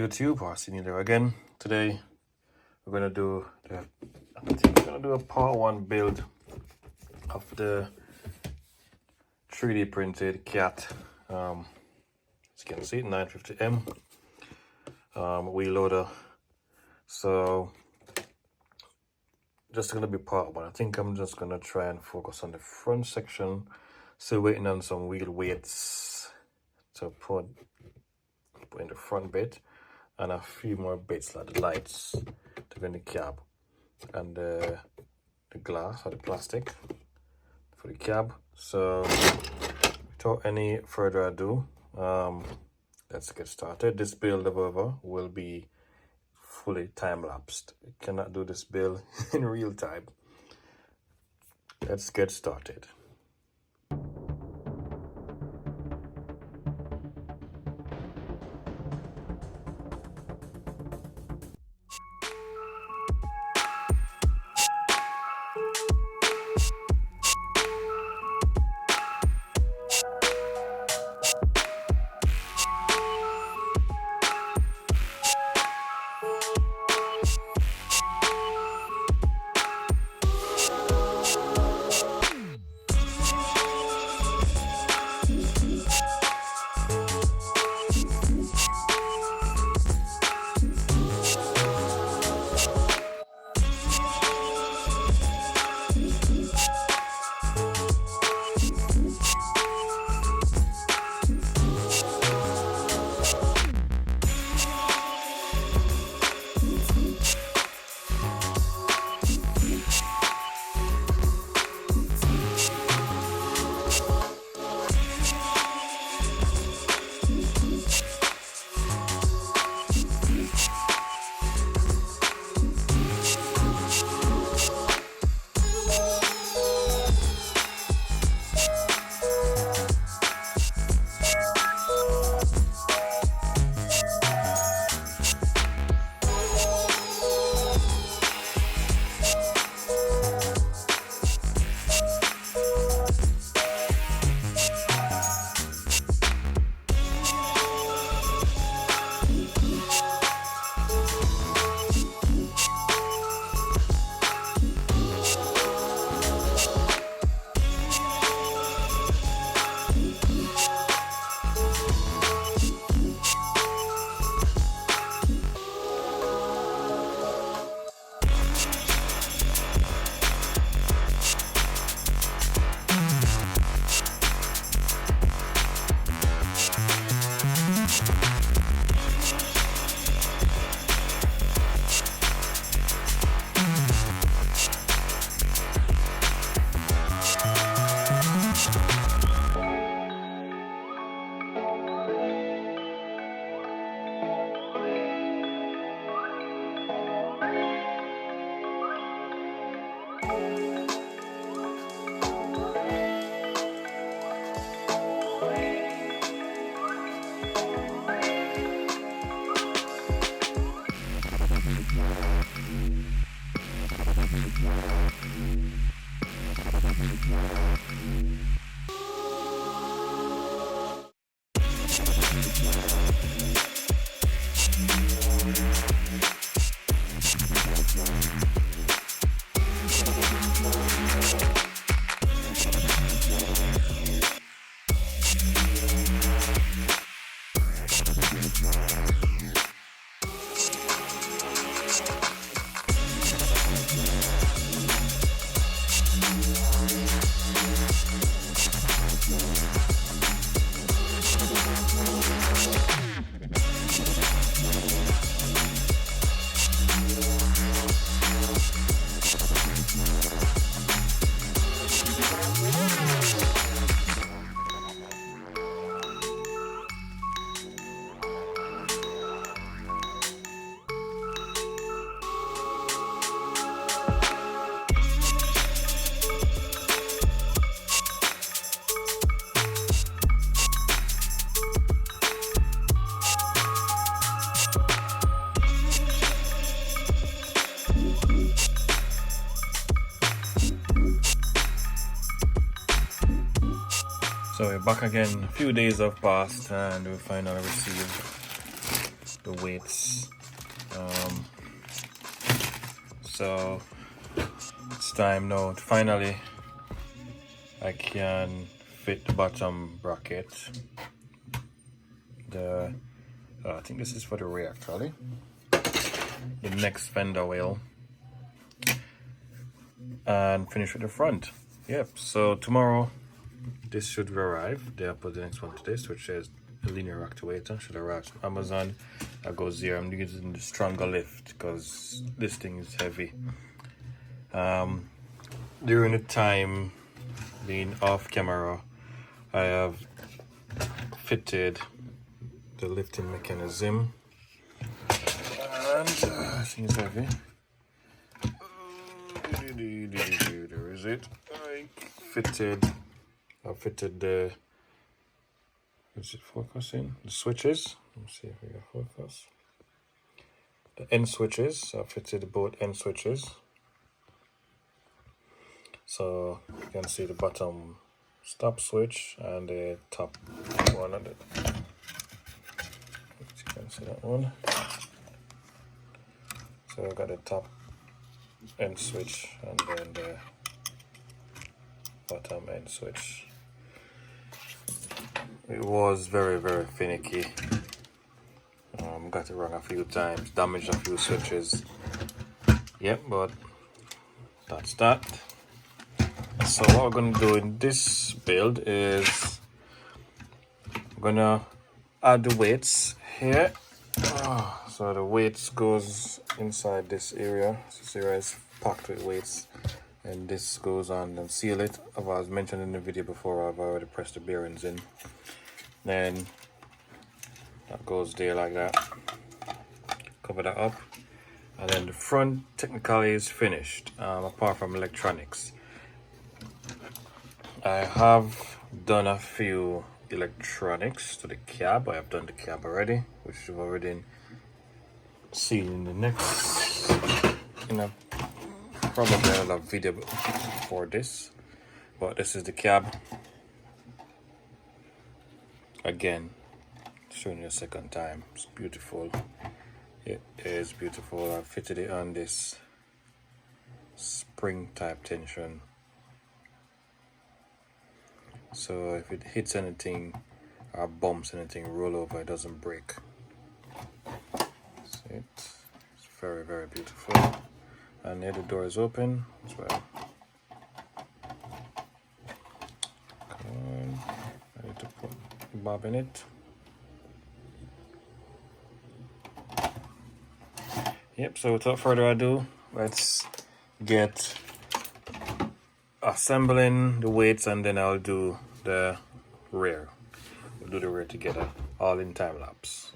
YouTube, Arsene there again. Today we're gonna do a part one build of the 3D printed cat. As you can see, 950M wheel loader. So just gonna be part one. I think I'm just gonna try and focus on the front section. Still waiting on some wheel weights to put in the front bit, and a few more bits like the lights to go in the cab, and the glass or the plastic for the cab. So without any further ado, let's get started. This build, however, will be fully time-lapsed. You cannot do this build in real time. Let's get started. So we're back again. A few days have passed and we finally received the weights. So it's time now. Finally, I can fit the bottom bracket. I think this is for the rear actually. The next fender wheel, and finish with the front. Yep. So tomorrow this should arrive. They put the next one today, which is the linear actuator. Should arrive from Amazon. I goes here. I'm using the stronger lift because this thing is heavy. During the time being off camera, I have fitted the lifting mechanism, and I think it's heavy. There is it. I fitted the, is it focusing? The switches. Let me see if we got focus. The end switches. I fitted both end switches. So you can see the bottom stop switch and the top one of it. You can see that one. So I got the top end switch and then the bottom end switch. It was very finicky. Got it wrong a few times, damaged a few switches. Yep, but that's that. So what we're gonna do in this build is I'm gonna add the weights here. So the weights goes inside this area. This area is packed with weights, and this goes on and seal it. As I was mentioned in the video before, I've already pressed the bearings in. Then that goes there like that. Cover that up, and then the front technically is finished, apart from electronics. I have done a few electronics to the cab. I have done the cab already, which you've already seen in the next, probably another video for this. But this is the cab. Again, showing you a second time. It's beautiful. It is beautiful. I fitted it on this spring type tension. So if it hits anything or bumps anything, roll over, it doesn't break. See it? It's very beautiful. And here the door is open as well. Come on. I need to put the bob in it. Yep, so without further ado, let's get assembling the weights, and then I'll do the rear. We'll do the rear together, all in time lapse.